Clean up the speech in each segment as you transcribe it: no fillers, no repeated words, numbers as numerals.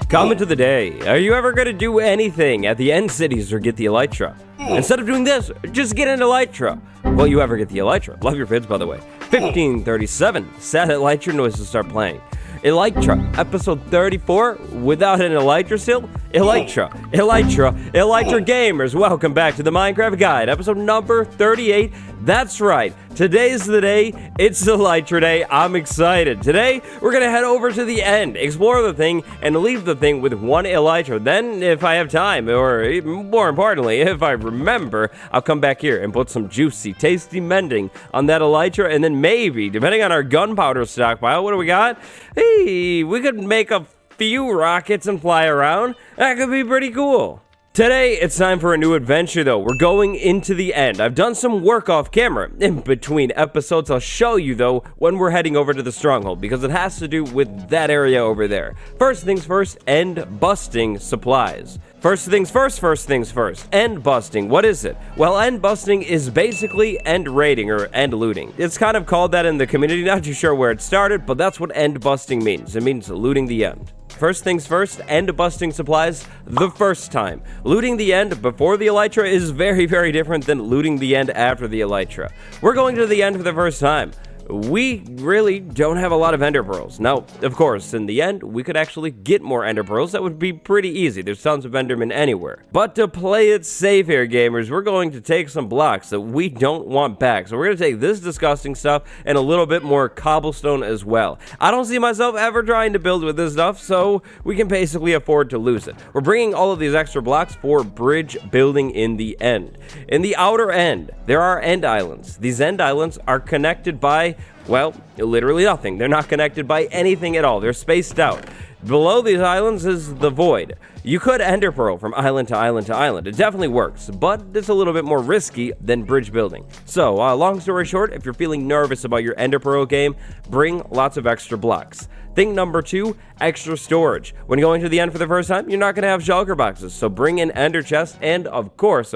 Comment of the day. Are you ever going to do anything at the end cities or get the elytra? Instead of doing this, just get an elytra. Will you ever get the elytra? Love your vids, by the way. 1537. Sad elytra noises start playing. Elytra, episode 34, without an elytra still? Elytra gamers, welcome back to the Minecraft Guide, episode number 38. That's right, today's the day, it's Elytra Day, I'm excited. Today, we're gonna head over to the end, explore the thing, and leave the thing with one elytra. Then, if I have time, or more importantly, if I remember, I'll come back here and put some juicy, tasty mending on that elytra, and then maybe, depending on our gunpowder stockpile, what do we got? Hey, we could make a few rockets and fly around. That could be pretty cool. Today, it's time for a new adventure though. We're going into the end. I've done some work off camera in between episodes. I'll show you though when we're heading over to the stronghold because it has to do with that area over there. First things first, end busting supplies. First things first, end busting. What is it? Well, end busting is basically end raiding or end looting. It's kind of called that in the community, not too sure where it started, but that's what end busting means. It means looting the end. First things first, end busting supplies the first time. Looting the end before the elytra is very, very different than looting the end after the elytra. We're going to the end for the first time. We really don't have a lot of ender pearls. Now, of course, in the end, we could actually get more ender pearls. That would be pretty easy. There's tons of endermen anywhere. But to play it safe here, gamers, we're going to take some blocks that we don't want back. So we're going to take this disgusting stuff and a little bit more cobblestone as well. I don't see myself ever trying to build with this stuff, so we can basically afford to lose it. We're bringing all of these extra blocks for bridge building in the end. In the outer end, there are end islands. These end islands are connected by, well, literally nothing. They're not connected by anything at all. They're spaced out. Below these islands is the void. You could ender pearl from island to island to island. It definitely works, but it's a little bit more risky than bridge building. So, long story short, if you're feeling nervous about your ender pearl game, bring lots of extra blocks. Thing number 2, extra storage. When going to the end for the first time, you're not going to have shulker boxes, so bring an ender chest, and of course,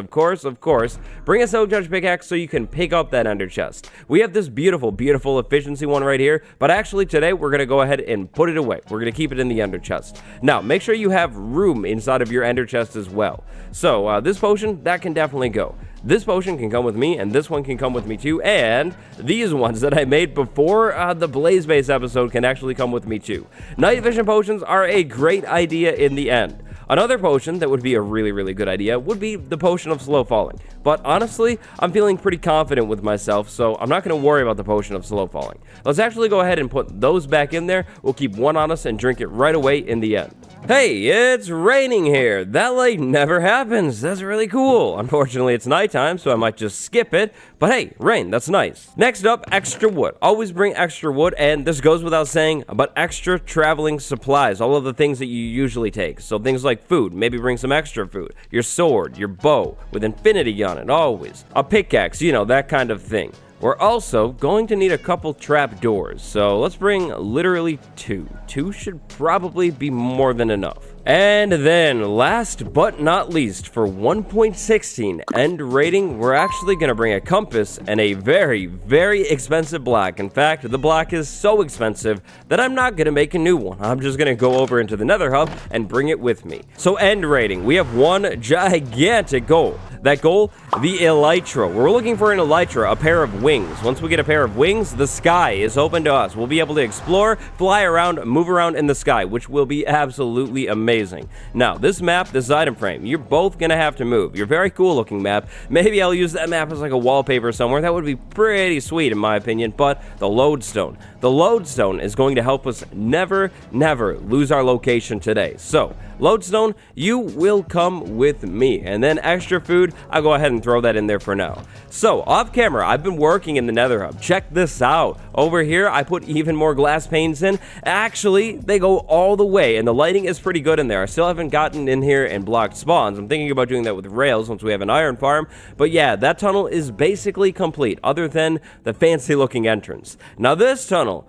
bring a silk touch pickaxe so you can pick up that ender chest. We have this beautiful, beautiful efficiency one right here, but actually today we're going to go ahead and put it away. We're going to keep it in the ender chest. Now, make sure you have room inside of your ender chest as well. So, this potion, that can definitely go. This potion can come with me, and this one can come with me too, and these ones that I made before the Blaze Base episode can actually come with me too. Night vision potions are a great idea in the end. Another potion that would be a really, really good idea would be the potion of slow falling. But honestly, I'm feeling pretty confident with myself, so I'm not going to worry about the potion of slow falling. Let's actually go ahead and put those back in there. We'll keep one on us and drink it right away in the end. Hey, it's raining here. That like never happens. That's really cool. Unfortunately, it's nighttime, so I might just skip it. But hey, rain, that's nice. Next up, extra wood. Always bring extra wood, and this goes without saying, but extra traveling supplies. All of the things that you usually take. So things like food, maybe bring some extra food. Your sword, your bow with infinity on it, always. A pickaxe, you know, that kind of thing. We're also going to need a couple trap doors, so let's bring literally 2. 2 should probably be more than enough. And then, last but not least, for 1.16 end rating, we're actually going to bring a compass and a very, very expensive block. In fact, the block is so expensive that I'm not going to make a new one. I'm just going to go over into the nether hub and bring it with me. So end rating, we have one gigantic goal. That goal, the elytra. We're looking for an elytra, a pair of wings. Once we get a pair of wings, the sky is open to us. We'll be able to explore, fly around, move around in the sky, which will be absolutely amazing. Now, this map, this item frame, you're both gonna have to move. You're very cool looking map. Maybe I'll use that map as like a wallpaper somewhere. That would be pretty sweet in my opinion, but the lodestone. The lodestone is going to help us never lose our location today. So, lodestone, you will come with me. And then extra food, I'll go ahead and throw that in there for now. So, off camera, I've been working in the nether hub. Check this out. Over here, I put even more glass panes in. Actually, they go all the way, and the lighting is pretty good in there. I still haven't gotten in here and blocked spawns. I'm thinking about doing that with rails once we have an iron farm. But yeah, that tunnel is basically complete, other than the fancy looking entrance. Now this tunnel,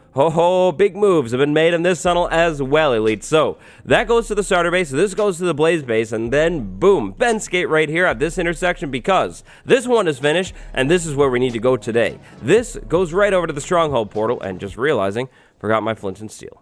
big moves have been made in this tunnel as well, Elite. So, that goes to the starter base, this goes to the blaze base, and then, boom, fence gate right here at this intersection because this one is finished, and this is where we need to go today. This goes right over to the stronghold portal, and just realizing, forgot my flint and steel.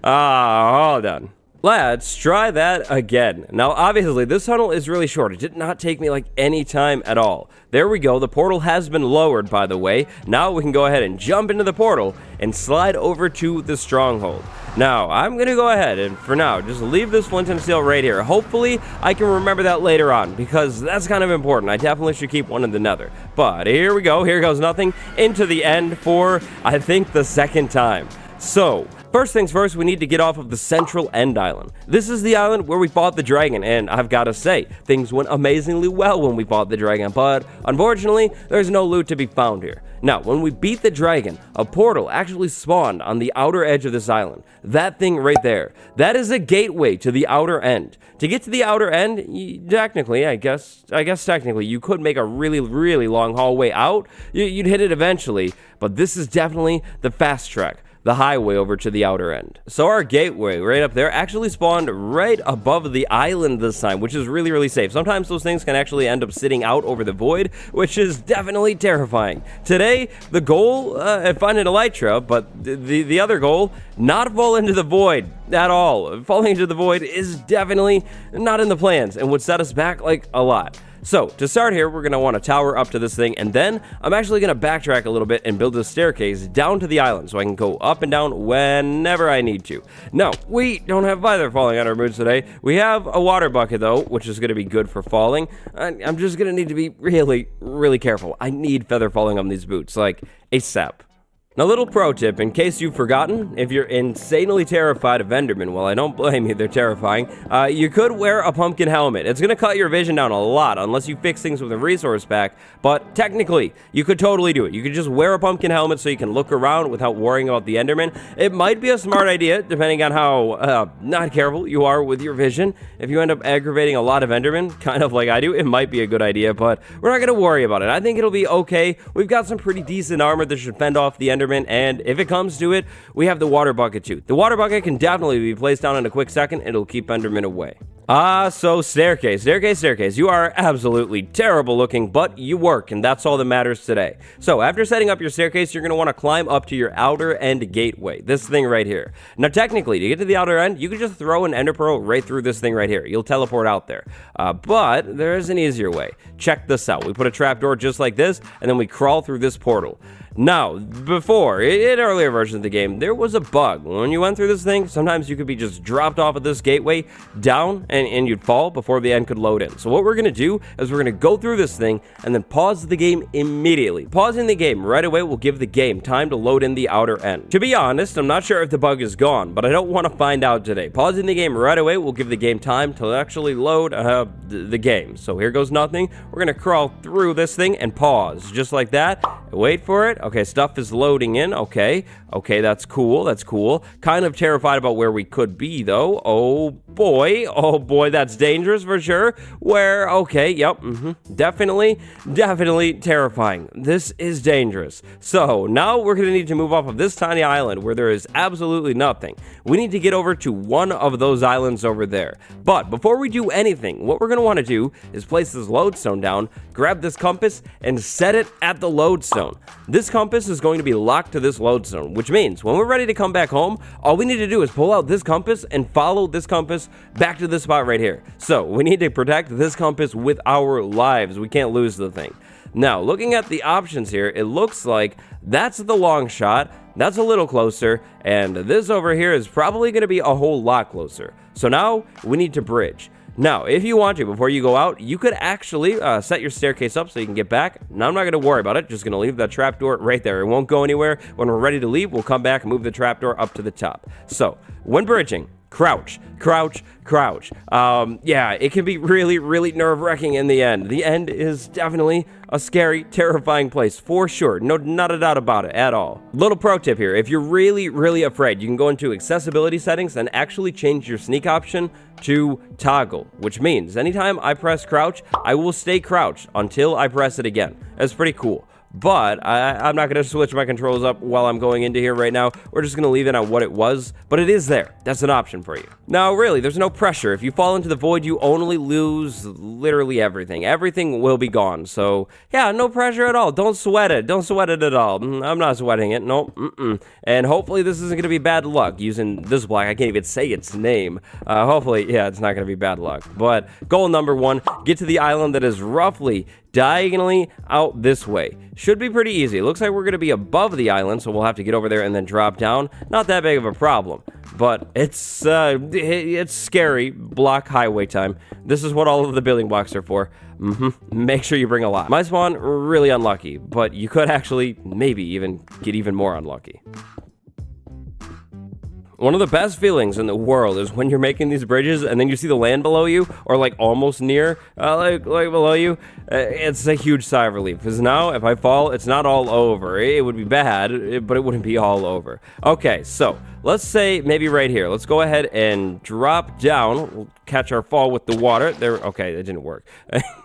Hold on. Let's try that again. Now, obviously, this tunnel is really short. It did not take me like any time at all. There we go. The portal has been lowered, by the way. Now we can go ahead and jump into the portal and slide over to the stronghold. Now, I'm going to go ahead and, for now, just leave this flint and steel right here. Hopefully, I can remember that later on, because that's kind of important. I definitely should keep one in the nether. But here we go. Here goes nothing into the end for, I think, the second time. So, first things first, we need to get off of the central end island. This is the island where we fought the dragon, and I've got to say, things went amazingly well when we fought the dragon, but unfortunately, there's no loot to be found here. Now, when we beat the dragon, a portal actually spawned on the outer edge of this island. That thing right there, that is a gateway to the outer end. To get to the outer end, technically, I guess technically, you could make a really, really long hallway out. You'd hit it eventually, but this is definitely the fast track. The highway over to the outer end. So our gateway right up there actually spawned right above the island this time, which is really, really safe. Sometimes those things can actually end up sitting out over the void, which is definitely terrifying. Today, the goal, finding elytra, but the other goal, not fall into the void at all. Falling into the void is definitely not in the plans and would set us back like a lot. So, to start here, we're going to want to tower up to this thing, and then I'm actually going to backtrack a little bit and build a staircase down to the island so I can go up and down whenever I need to. No, we don't have feather falling on our boots today. We have a water bucket, though, which is going to be good for falling. I'm just going to need to be really, really careful. I need feather falling on these boots, like ASAP. Now, little pro tip, in case you've forgotten, if you're insanely terrified of Enderman, well, I don't blame you, they're terrifying, you could wear a pumpkin helmet. It's going to cut your vision down a lot, unless you fix things with a resource pack, but technically, you could totally do it. You could just wear a pumpkin helmet so you can look around without worrying about the Enderman. It might be a smart idea, depending on how not careful you are with your vision. If you end up aggravating a lot of Enderman, kind of like I do, it might be a good idea, but we're not going to worry about it. I think it'll be okay. We've got some pretty decent armor that should fend off the Enderman, and if it comes to it, we have the water bucket too. The water bucket can definitely be placed down in a quick second. It'll keep Enderman away. So staircase. You are absolutely terrible looking, but you work, and that's all that matters today. So after setting up your staircase, you're going to want to climb up to your outer end gateway, this thing right here. Now technically, to get to the outer end, you can just throw an ender pearl right through this thing right here. You'll teleport out there. But there is an easier way. Check this out. We put a trapdoor just like this, and then we crawl through this portal. Now, before, in earlier versions of the game, there was a bug. When you went through this thing, sometimes you could be just dropped off at this gateway, down, and you'd fall before the end could load in. So what we're going to do is we're going to go through this thing and then pause the game immediately. Pausing the game right away will give the game time to load in the outer end. To be honest, I'm not sure if the bug is gone, but I don't want to find out today. Pausing the game right away will give the game time to actually load the game. So here goes nothing. We're going to crawl through this thing and pause, just like that. Wait for it. Okay, stuff is loading in. Okay, that's cool. Kind of terrified about where we could be, though. Oh boy, that's dangerous for sure. Definitely terrifying. This is dangerous. So now we're gonna need to move off of this tiny island where there is absolutely nothing. We need to get over to one of those islands over there. But before we do anything, what we're gonna want to do is place this lodestone down, grab this compass, and set it at the lodestone. This compass is going to be locked to this lodestone, which means when we're ready to come back home, all we need to do is pull out this compass and follow this compass back to this spot right here. So we need to protect this compass with our lives. We can't lose the thing. Now, looking at the options here, it looks like that's the long shot, that's a little closer, and this over here is probably going to be a whole lot closer. So now we need to bridge. Now, if you want to, before you go out, you could actually set your staircase up so you can get back. Now, I'm not going to worry about it. Just going to leave that trapdoor right there. It won't go anywhere. When we're ready to leave, we'll come back and move the trapdoor up to the top. So, when bridging, crouch. Yeah, it can be really nerve-wracking in the end. The end is definitely a scary, terrifying place, for sure. No, not a doubt about it at all. Little pro tip here. If you're really afraid, you can go into accessibility settings and actually change your sneak option to toggle, which means anytime I press crouch, I will stay crouched until I press it again. That's pretty cool. but I'm not going to switch my controls up while I'm going into here right now. We're just going to leave it on what it was, but it is there. That's an option for you. Now, really, there's no pressure. If you fall into the void, you only lose literally everything. Everything will be gone. So, yeah, no pressure at all. Don't sweat it. Don't sweat it at all. I'm not sweating it. Nope. And hopefully this isn't going to be bad luck using this block. I can't even say its name. Hopefully, yeah, it's not going to be bad luck. But goal number 1, get to the island that is roughly diagonally out this way. Should be pretty easy. It looks like we're going to be above the island, so we'll have to get over there and then drop down. Not that big of a problem, but it's scary. Block highway time. This is what all of the building blocks are for. Make sure you bring a lot. My spawn, really unlucky, but you could actually maybe even get even more unlucky. One of the best feelings in the world is when you're making these bridges and then you see the land below you, or like almost near, like below you. It's a huge sigh of relief, because now if I fall, it's not all over. It would be bad, but it wouldn't be all over. Okay, so let's say maybe right here. Let's go ahead and drop down. We'll catch our fall with the water. There. Okay, that didn't work.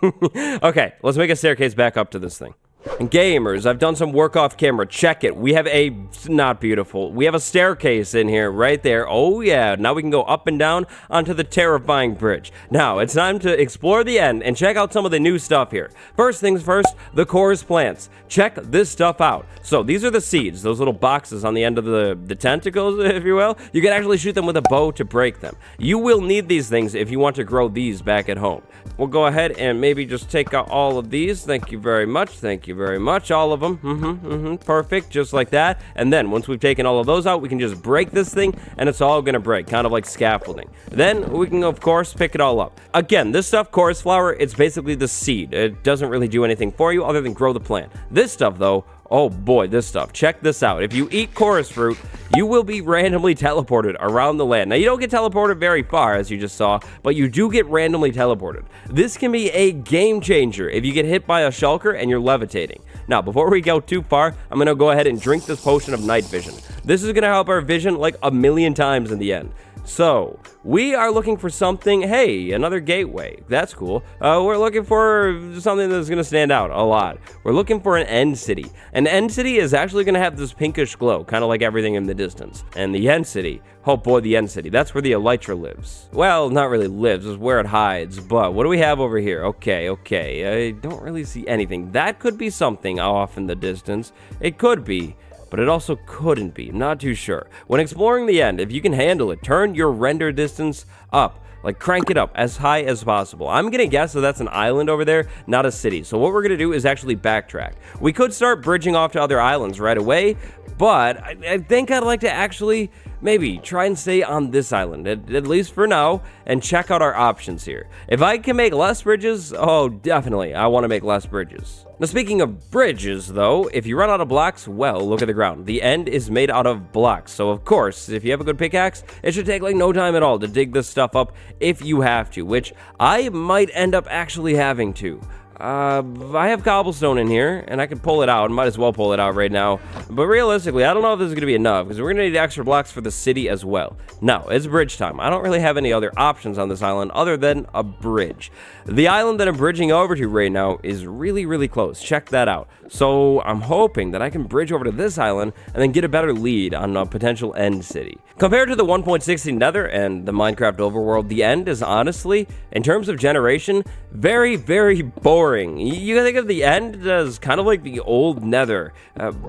Okay, let's make a staircase back up to this thing. Gamers, I've done some work off camera. Check it. We have a, not beautiful, we have a staircase in here right there. Oh yeah, now we can go up and down onto the terrifying bridge. Now it's time to explore the end and check out some of the new stuff here. First things first, the chorus plants. Check this stuff out. So these are the seeds, those little boxes on the end of the tentacles, if you will. You can actually shoot them with a bow to break them. You will need these things if you want to grow these back at home. We'll go ahead and maybe just take out all of these. Thank you very much. Thank you very much. All of them. Perfect. Just like that. And then once we've taken all of those out, we can just break this thing and it's all going to break, kind of like scaffolding. Then we can, of course, pick it all up. Again, this stuff, chorus flower, it's basically the seed. It doesn't really do anything for you other than grow the plant. This stuff, though, oh boy, this stuff. Check this out. If you eat chorus fruit, you will be randomly teleported around the land. Now, you don't get teleported very far, as you just saw, but you do get randomly teleported. This can be a game changer if you get hit by a shulker and you're levitating. Now, before we go too far, I'm going to go ahead and drink this potion of night vision. This is going to help our vision like a million times in the end. So, we are looking for something, hey, another gateway. That's cool. We're looking for something that's going to stand out a lot. We're looking for an end city. An end city is actually going to have this pinkish glow, kind of like everything in the distance. And the end city, oh boy, the end city, that's where the elytra lives. Well, not really lives, it's where it hides. But what do we have over here? Okay, I don't really see anything. That could be something off in the distance. It could be. But it also couldn't be, not too sure. When exploring the end, if you can handle it, turn your render distance up. Like, crank it up as high as possible. I'm gonna guess that that's an island over there, not a city. So what we're gonna do is actually backtrack. We could start bridging off to other islands right away, but I think I'd like to actually maybe try and stay on this island, at least for now, and check out our options here. If I can make less bridges, oh, definitely, I want to make less bridges. Now, speaking of bridges, though, if you run out of blocks, well, look at the ground. The end is made out of blocks, so of course, if you have a good pickaxe, it should take like no time at all to dig this stuff up if you have to, which I might end up actually having to. I have cobblestone in here, and I can pull it out. Might as well pull it out right now. But realistically, I don't know if this is going to be enough, because we're going to need extra blocks for the city as well. Now, it's bridge time. I don't really have any other options on this island other than a bridge. The island that I'm bridging over to right now is really, really close. Check that out. So I'm hoping that I can bridge over to this island and then get a better lead on a potential end city. Compared to the 1.60 Nether and the Minecraft overworld, the end is honestly, in terms of generation, very, very boring. You can think of the end as kind of like the old Nether,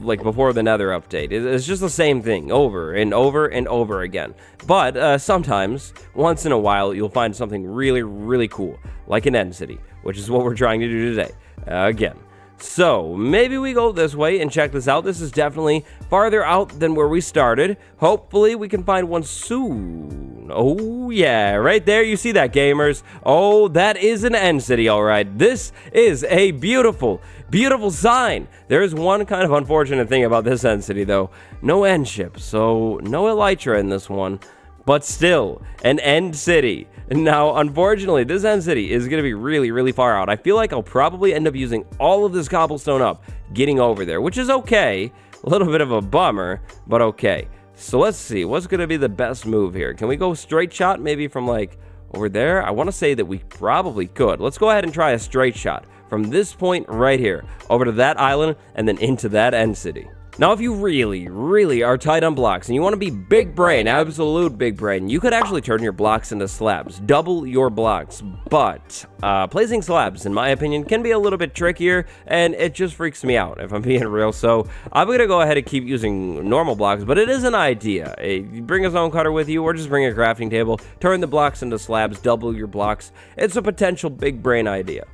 like before the Nether update. It's just the same thing over and over and over again. But sometimes, once in a while, you'll find something really, really cool, like an end city, which is what we're trying to do today. Again. So, maybe we go this way and check this out. This is definitely farther out than where we started. Hopefully, we can find one soon. Oh, yeah, right there. You see that, gamers? Oh, that is an end city, all right. This is a beautiful, beautiful sign. There is one kind of unfortunate thing about this end city, though. No end ship, so no elytra in this one. But still, an end city. Now, unfortunately, this end city is going to be really, really far out. I feel like I'll probably end up using all of this cobblestone up, getting over there, which is okay. A little bit of a bummer, but okay. So let's see, what's going to be the best move here? Can we go straight shot maybe from like over there? I want to say that we probably could. Let's go ahead and try a straight shot. from this point right here over to that island and then into that end city. Now, if you really are tight on blocks and you want to be big brain, absolute big brain, you could actually turn your blocks into slabs, double your blocks. But placing slabs, in my opinion, can be a little bit trickier, and it just freaks me out, if I'm being real. So I'm going to go ahead and keep using normal blocks, but it is an idea. You bring a zone cutter with you, or just bring a crafting table, turn the blocks into slabs, double your blocks. It's a potential big brain idea.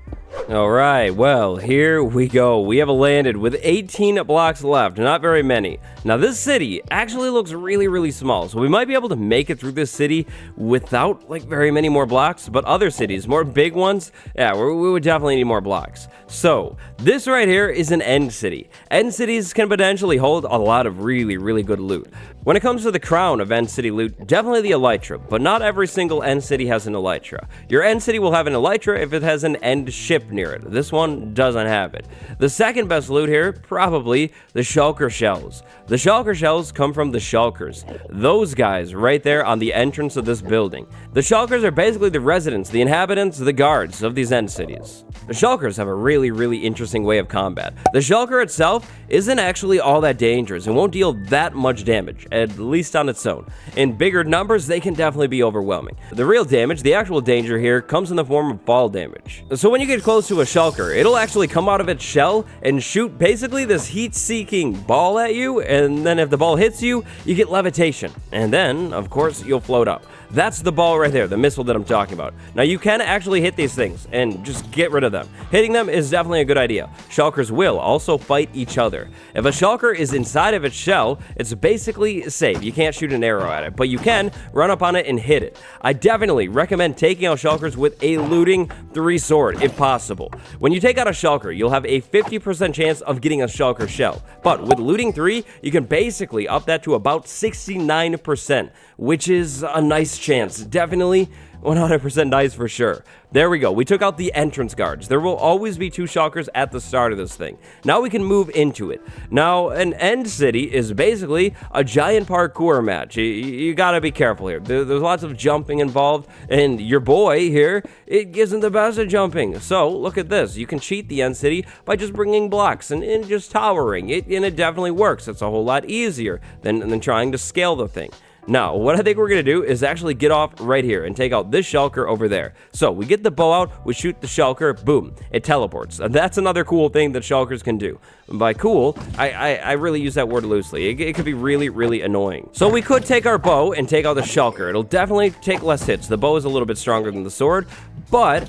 Alright, well, here we go. We have landed with 18 blocks left, not very many. Now, this city actually looks really small, so we might be able to make it through this city without, like, very many more blocks, but other cities, more big ones, yeah, we would definitely need more blocks. So, this right here is an end city. End cities can potentially hold a lot of really good loot. When it comes to the crown of end city loot, definitely the elytra, but not every single end city has an elytra. Your end city will have an elytra if it has an end ship near it. This one doesn't have it. The second best loot here, probably the shulker shells. The shulker shells come from the shulkers. Those guys right there on the entrance of this building. The shulkers are basically the residents, the inhabitants, the guards of these end cities. The shulkers have a really interesting way of combat. The shulker itself isn't actually all that dangerous and won't deal that much damage, at least on its own. In bigger numbers, they can definitely be overwhelming. The real damage, the actual danger here, comes in the form of ball damage. So when you get close to a shulker, it'll actually come out of its shell and shoot basically this heat-seeking ball at you, and then if the ball hits you, you get levitation. And then, of course, you'll float up. That's the ball right there, the missile that I'm talking about. Now, you can actually hit these things and just get rid of them. Hitting them is definitely a good idea. Shulkers will also fight each other. If a shulker is inside of its shell, it's basically safe. You can't shoot an arrow at it, but you can run up on it and hit it. I definitely recommend taking out shulkers with a looting 3 sword, if possible. When you take out a shulker, you'll have a 50% chance of getting a shulker shell. But with looting 3, you can basically up that to about 69%, which is a nice chance. Definitely 100% nice for sure. There we go. We took out the entrance guards. There will always be 2 shulkers at the start of this thing. Now we can move into it. Now, an end city is basically a giant parkour match. You gotta be careful here. There's lots of jumping involved, and your boy here, it isn't the best at jumping. So, look at this. You can cheat the end city by just bringing blocks and just towering. And it definitely works. It's a whole lot easier than trying to scale the thing. Now, what I think we're going to do is actually get off right here and take out this shulker over there. So, we get the bow out, we shoot the shulker, boom, it teleports. And that's another cool thing that shulkers can do. By cool, I really use that word loosely. It could be really annoying. So, we could take our bow and take out the shulker. It'll definitely take less hits. The bow is a little bit stronger than the sword, but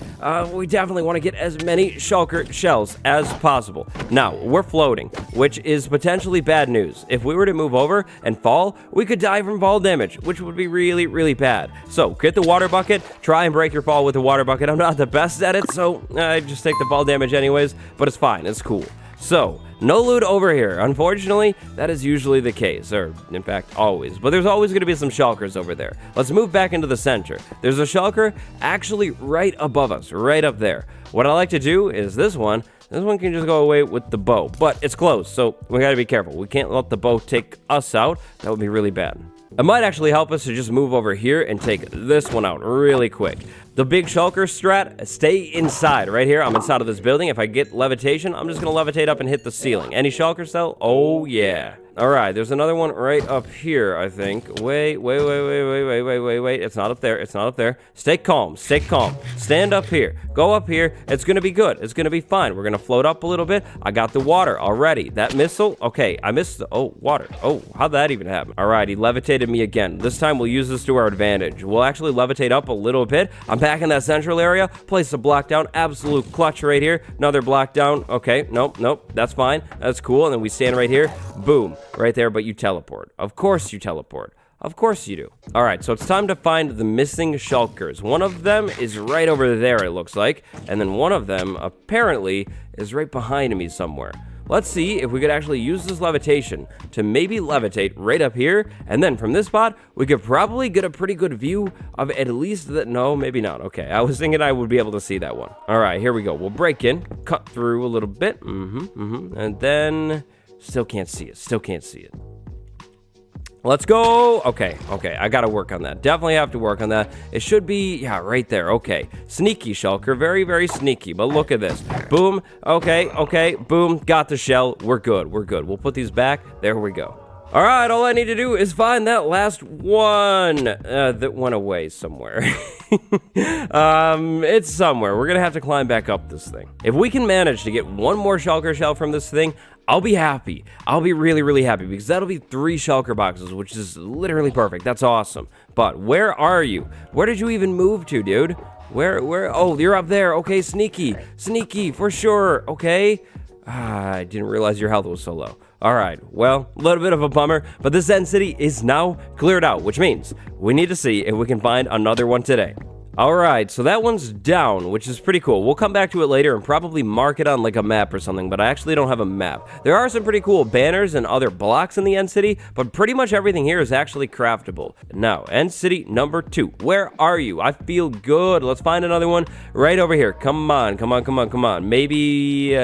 we definitely want to get as many shulker shells as possible. Now, we're floating, which is potentially bad news. If we were to move over and fall, we could die from fall damage, which would be really bad. So, get the water bucket, try and break your fall with the water bucket. I'm not the best at it, so I just take the fall damage anyways, but it's fine, it's cool. So, no loot over here. Unfortunately, that is usually the case, or in fact, always. But there's always going to be some shulkers over there. Let's move back into the center. There's a shulker actually right above us, right up there. What I like to do is this one can just go away with the bow, but it's closed, so we gotta be careful. We can't let the bow take us out. That would be really bad. It might actually help us to just move over here and take this one out really quick. The big shulker strat, stay inside. Right here, I'm inside of this building. If I get levitation, I'm just going to levitate up and hit the ceiling. Any shulker cell? Oh, yeah. All right, there's another one right up here, I think. Wait. It's not up there. It's not up there. Stay calm. Stay calm. Stand up here. Go up here. It's going to be good. It's going to be fine. We're going to float up a little bit. I got the water already. That missile, okay, I missed the, oh, water. Oh, how'd that even happen? All right, he levitated me again. This time we'll use this to our advantage. We'll actually levitate up a little bit. I'm back in that central area. Place a block down. Absolute clutch right here. Another block down. Okay, nope. That's fine. That's cool. And then we stand right here. Boom. Right there, but you teleport. Of course you teleport. Of course you do. All right, so it's time to find the missing shulkers. One of them is right over there, it looks like. And then one of them, apparently, is right behind me somewhere. Let's see if we could actually use this levitation to maybe levitate right up here. And then from this spot, we could probably get a pretty good view of at least that. No, maybe not. Okay, I was thinking I would be able to see that one. All right, here we go. We'll break in, cut through a little bit. And then still can't see it. Let's go. Okay, I gotta work on that. Definitely have to work on that. It should be, yeah, right there. Okay, sneaky shulker, very, very sneaky. But look at this. Boom. Okay, boom. Got the shell. We're good. We'll put these back. There we go. All right, all I need to do is find that last one that went away somewhere. It's somewhere. We're gonna have to climb back up this thing. If we can manage to get one more shulker shell from this thing, I'll be happy. I'll be really, really happy because that'll be 3 shulker boxes, which is literally perfect. That's awesome. But where are you? Where did you even move to, dude? Where? Oh, you're up there. Okay, sneaky for sure. Okay. I didn't realize your health was so low. All right, well, a little bit of a bummer, but this end city is now cleared out, which means we need to see if we can find another one today. All right, so that one's down, which is pretty cool. We'll come back to it later and probably mark it on like a map or something, but I actually don't have a map. There are some pretty cool banners and other blocks in the end city, but pretty much everything here is actually craftable. Now, end city number 2. Where are you? I feel good. Let's find another one right over here. Come on. Maybe,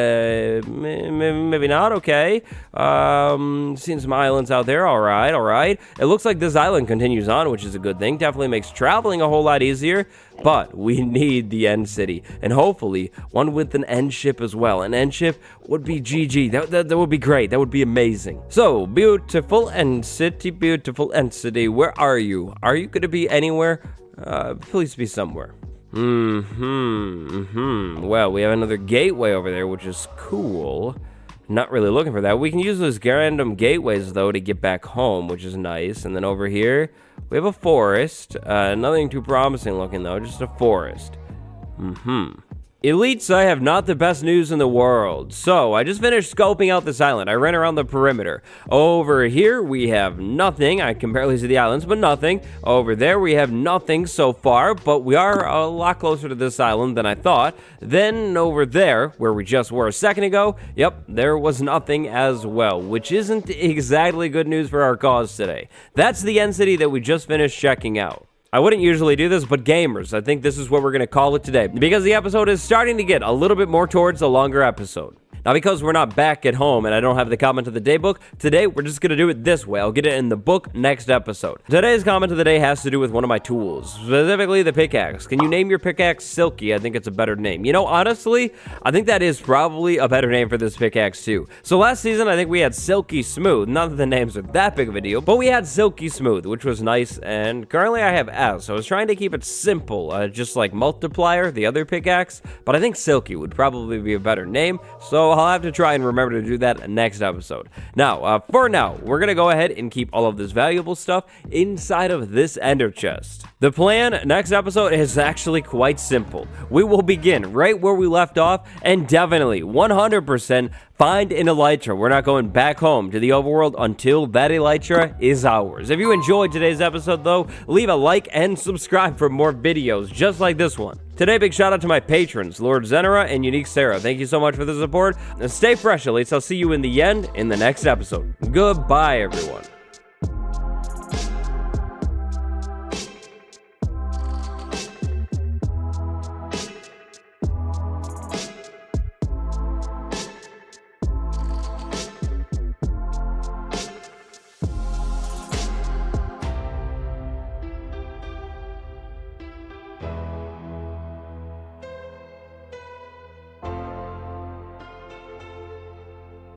maybe not. Okay. Seeing some islands out there. All right. It looks like this island continues on, which is a good thing. Definitely makes traveling a whole lot easier. But we need the end city, and hopefully one with an end ship as well. An end ship would be GG. That would be great. That would be amazing. So, beautiful end city, where are you? Are you going to be anywhere? Please be somewhere. Well, we have another gateway over there, which is cool. Not really looking for that. We can use those random gateways, though, to get back home, which is nice. And then over here, we have a forest. Nothing too promising looking, though. Just a forest. Elites, I have not the best news in the world. So, I just finished scoping out this island. I ran around the perimeter. Over here, we have nothing. I can barely see the islands, but nothing. Over there, we have nothing so far, but we are a lot closer to this island than I thought. Then, over there, where we just were a second ago, yep, there was nothing as well, which isn't exactly good news for our cause today. That's the end city that we just finished checking out. I wouldn't usually do this, but gamers, I think this is what we're going to call it today, because the episode is starting to get a little bit more towards a longer episode. Now, because we're not back at home and I don't have the comment of the day book, today we're just going to do it this way. I'll get it in the book next episode. Today's comment of the day has to do with one of my tools, specifically the pickaxe. Can you name your pickaxe Silky? I think it's a better name. You know, honestly, I think that is probably a better name for this pickaxe too. So last season, I think we had Silky Smooth. Not that the names are that big of a deal, but we had Silky Smooth, which was nice. And currently I have S. So I was trying to keep it simple, just like Multiplier, the other pickaxe. But I think Silky would probably be a better name. So I'll have to try and remember to do that next episode. Now, for now, we're going to go ahead and keep all of this valuable stuff inside of this ender chest. The plan next episode is actually quite simple. We will begin right where we left off and definitely 100% find an elytra. We're not going back home to the overworld until that elytra is ours. If you enjoyed today's episode, though, leave a like and subscribe for more videos just like this one. Today, big shout out to my patrons, Lord Zenera and Unique Sarah. Thank you so much for the support. And stay fresh, elites. I'll see you in the end in the next episode. Goodbye, everyone.